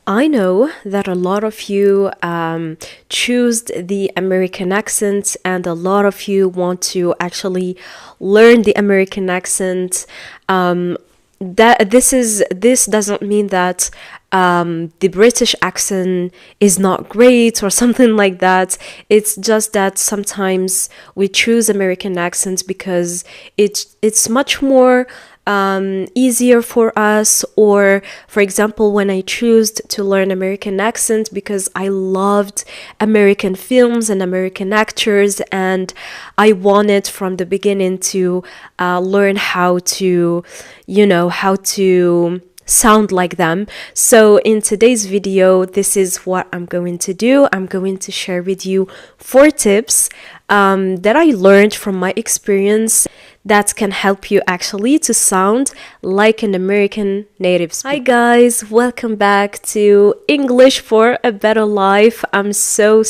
I know that a lot of you choose the American accent, and a lot of you want to actually learn the American accent. This doesn't mean that the British accent is not great or something like that. It's just that sometimes we choose American accents because it's much more easier for us. Or for example, when I choose to learn American accent because I loved American films and American actors, and I wanted from the beginning to learn how to sound like them. So in today's video, this is what I'm going to do. I'm going to share with you 4 tips that I learned from my experience that can help you actually to sound like an American native speaker. Hi guys, welcome back to English for a Better Life. I'm so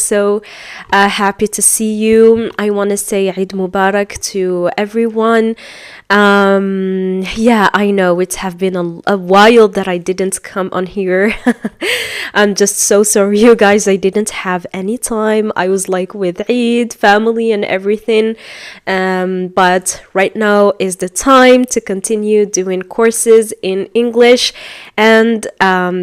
happy to see you. I want to say Eid Mubarak to everyone. Yeah, I know it have been a while that I didn't come on here. I'm just so sorry, you guys. I didn't have any time. I was like with Eid, family and everything. But right now is the time to continue doing courses in English. And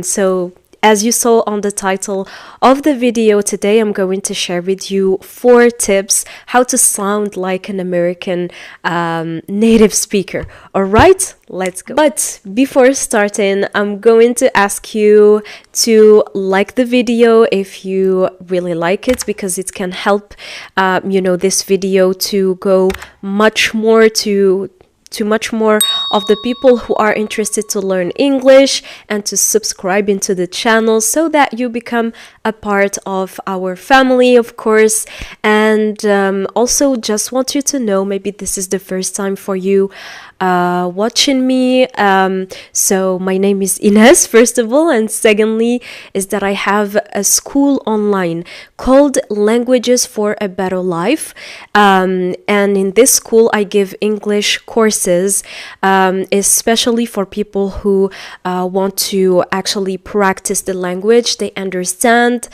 so as you saw on the title of the video, today I'm going to share with you 4 tips how to sound like an American native speaker. All right, let's go. But before starting, I'm going to ask you to like the video if you really like it, because it can help this video to go much more to much more of the people who are interested to learn English, and to subscribe into the channel so that you become a part of our family, of course. And also just want you to know, maybe this is the first time for you watching me. So my name is Ines, first of all, and secondly is that I have a school online called Languages for a Better Life, and in this school I give English courses, especially for people who want to actually practice the language. They understand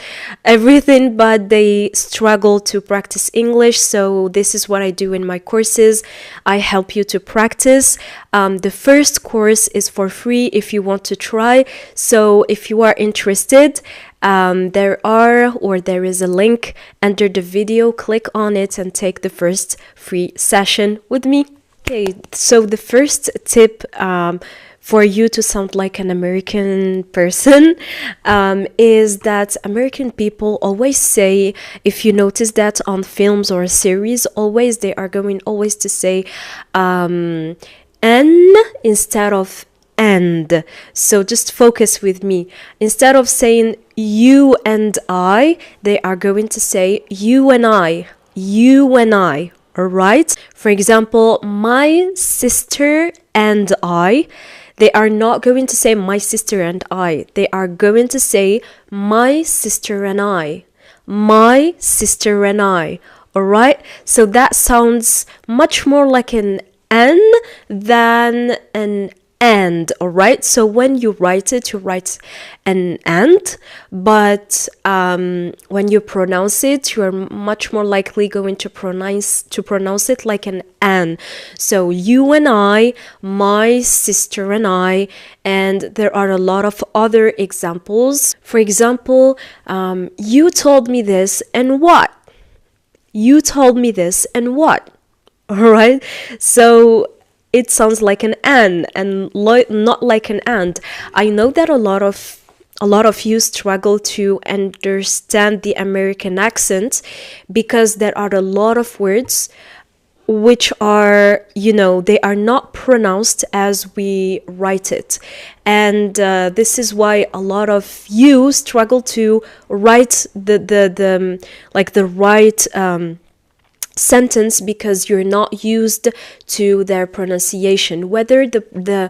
everything but they struggle to practice English. So this is what I do in my courses. I help you to practice. The first course is for free if you want to try. So if you are interested, there is a link under the video. Click on it and take the first free session with me. Okay, so the first tip for you to sound like an American person is that American people always say, if you notice that on films or series, they are going always to say N instead of and. So just focus with me. Instead of saying you and I, they are going to say you and I, you and I. All right. For example, my sister and I, they are not going to say my sister and I. They are going to say my sister and I, my sister and I. All right. So that sounds much more like an N than an and. All right. So when you write it, you write an and, but when you pronounce it, you are much more likely going to pronounce it like an an. So you and I, my sister and I, and there are a lot of other examples. For example, you told me this and what? You told me this and what? All right. So it sounds like an and not like an and. I know that a lot of you struggle to understand the American accent because there are a lot of words which are, they are not pronounced as we write it. And this is why a lot of you struggle to write the right sentence, because you're not used to their pronunciation. Whether the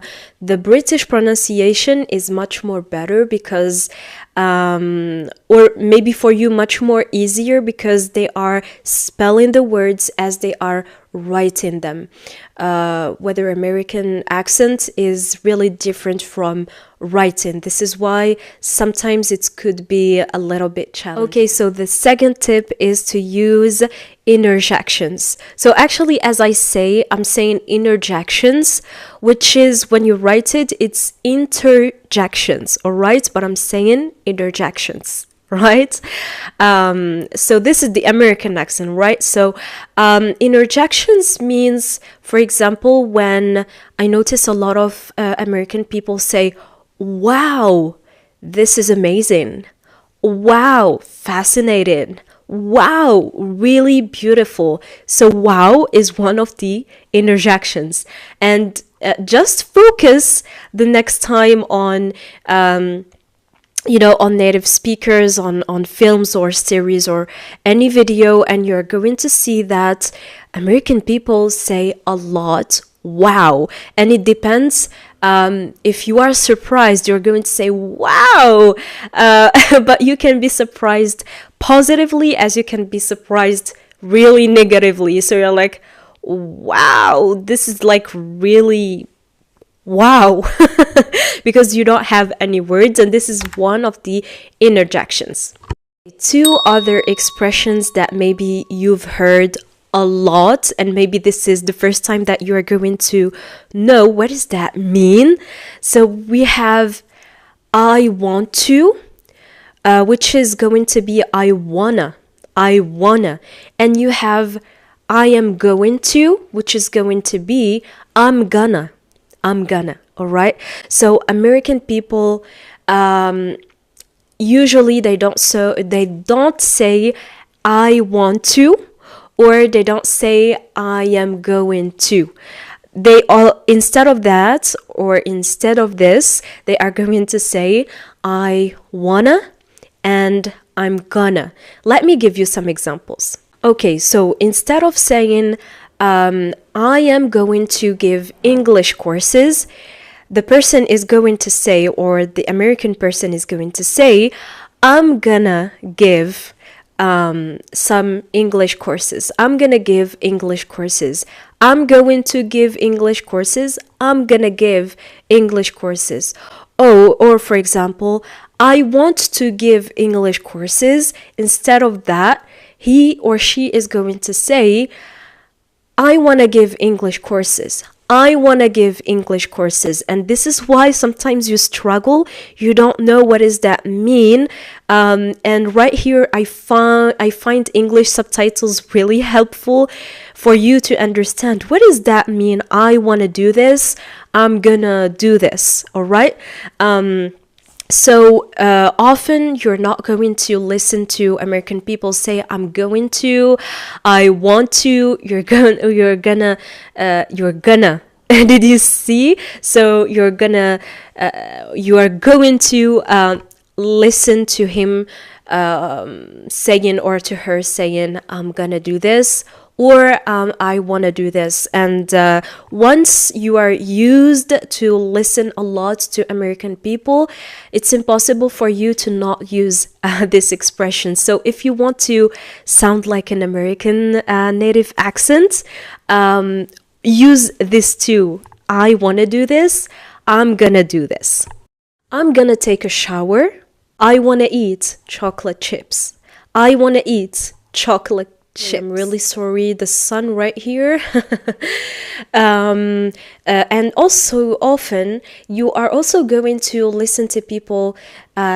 British pronunciation is much more better because or maybe for you much more easier because they are spelling the words as they are writing them. Whether American accent is really different from writing. This is why sometimes it could be a little bit challenging. Okay, so the second tip is to use interjections. So actually, as I say, I'm saying interjections, which is when you write it, it's interjections, all right? But I'm saying interjections, right? So this is the American accent, right? So interjections means, for example, when I notice a lot of American people say, wow, this is amazing. Wow, fascinating. Wow, really beautiful. So wow is one of the interjections. And just focus the next time on on native speakers, on films or series or any video, and you're going to see that American people say a lot wow. And it depends, if you are surprised, you're going to say wow, but you can be surprised positively as you can be surprised really negatively. So you're like, wow, this is like really wow, because you don't have any words, and this is one of the interjections. Two other expressions that maybe you've heard a lot, and maybe this is the first time that you are going to know what does that mean. So we have I want to, which is going to be I wanna, and you have I am going to, which is going to be I'm gonna, all right? So American people, usually they don't say I want to, or they don't say I am going to. They all, instead of that, or instead of this, they are going to say I wanna and I'm gonna. Let me give you some examples. Okay, so instead of saying I am going to give English courses, the person is going to say, or the American person is going to say, I'm gonna give some English courses. I'm gonna give English courses. I'm going to give English courses. I'm gonna give English courses. Oh, or for example, I want to give English courses. Instead of that, he or she is going to say, I want to give English courses. I want to give English courses. And this is why sometimes you struggle. You don't know what does that mean. And right here, I find English subtitles really helpful for you to understand. What does that mean? I want to do this. I'm gonna do this. All right. So often you're not going to listen to American people say I'm going to, I want to, you're gonna did you see? So you are going to listen to him saying, or to her saying, I'm gonna do this, or I want to do this. And once you are used to listen a lot to American people, it's impossible for you to not use this expression. So if you want to sound like an American native accent, use this too. I want to do this. I'm gonna do this. I'm gonna take a shower. I want to eat chocolate chips. I want to eat chocolate chips. I'm really sorry, the sun right here. And also often you are also going to listen to people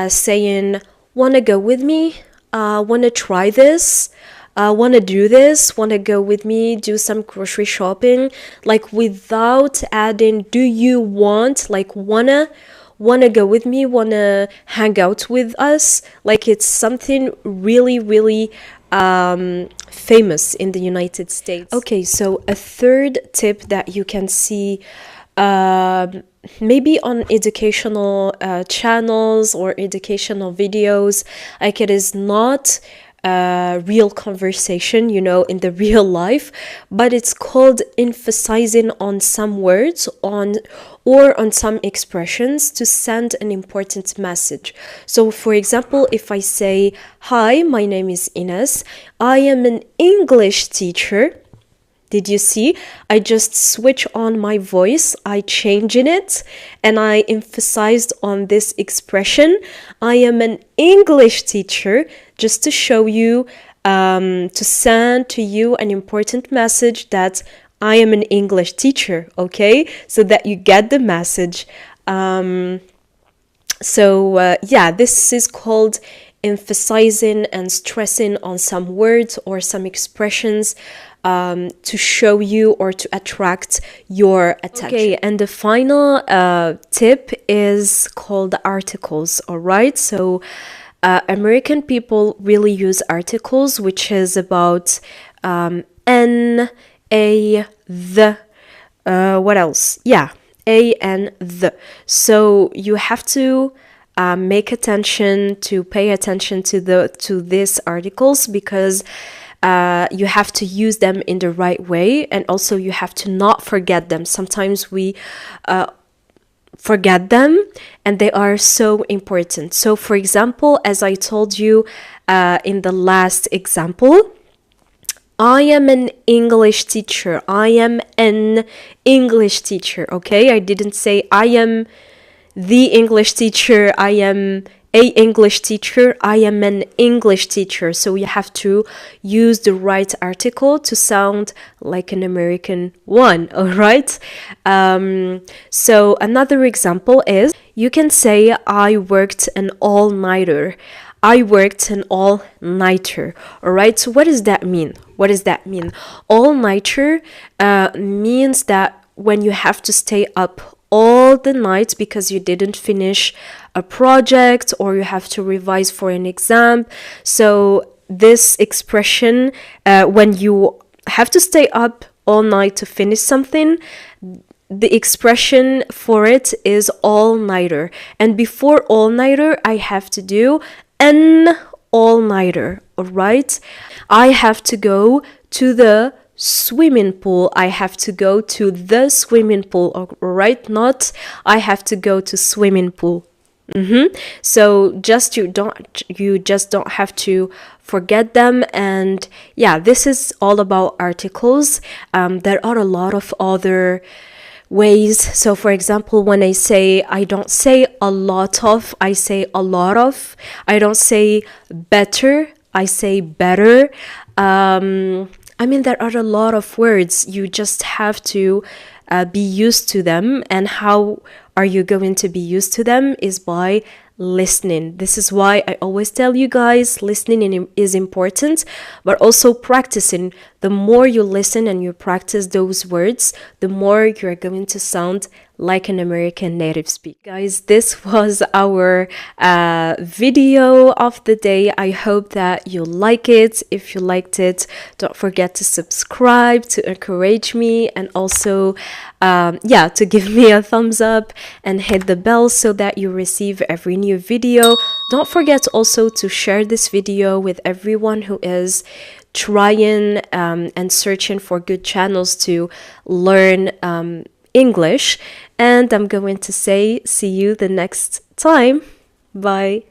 saying, want to go with me? Want to try this? Want to do this? Want to go with me? Do some grocery shopping? Like without adding, do you want? Like wanna go with me? Wanna hang out with us? Like it's something really, really famous in the United States. Okay, so a third tip that you can see maybe on educational channels or educational videos, like it is not real conversation, you know, in the real life, but it's called emphasizing on some words or on some expressions to send an important message. So for example, if I say, hi, my name is Ines, I am an English teacher. Did you see? I just switch on my voice, I change in it, and I emphasized on this expression. I am an English teacher, just to show you, to send to you an important message that I am an English teacher, okay? So that you get the message. Yeah, this is called emphasizing and stressing on some words or some expressions to show you or to attract your attention. Okay, and the final tip is called articles, all right? So American people really use articles, which is about N, A, the, what else? Yeah, A and the. So you have to make attention, to pay attention to these articles, because you have to use them in the right way, and also you have to not forget them. Sometimes we forget them, and they are so important. So for example, as I told you in the last example, I am an English teacher. I am an English teacher, okay? I didn't say I am the English teacher, I am a English teacher, I am an English teacher. So you have to use the right article to sound like an American one, all right? So another example is, you can say, I worked an all-nighter. I worked an all-nighter, all right? So what does that mean? What does that mean? All-nighter means that when you have to stay up all the night because you didn't finish a project or you have to revise for an exam. So this expression, when you have to stay up all night to finish something, the expression for it is all-nighter. And before all-nighter, I have to do an all-nighter, all right? I have to go to the swimming pool. I have to go to the swimming pool, all right? Not I have to go to swimming pool. So you just don't have to forget them. And yeah, this is all about articles. There are a lot of other ways. So for example, when I say, I don't say a lot of, I say a lot of. I don't say better, I say better. I mean, there are a lot of words. You just have to be used to them. And how are you going to be used to them? Is by listening. This is why I always tell you guys, listening is important, but also practicing. The more you listen and you practice those words, the more you're going to sound like an American native speaker. Guys, this was our video of the day. I hope that you like it. If you liked it, don't forget to subscribe to encourage me, and also to give me a thumbs up and hit the bell so that you receive every new video. Don't forget also to share this video with everyone who is trying and searching for good channels to learn English. And I'm going to say, see you the next time. Bye.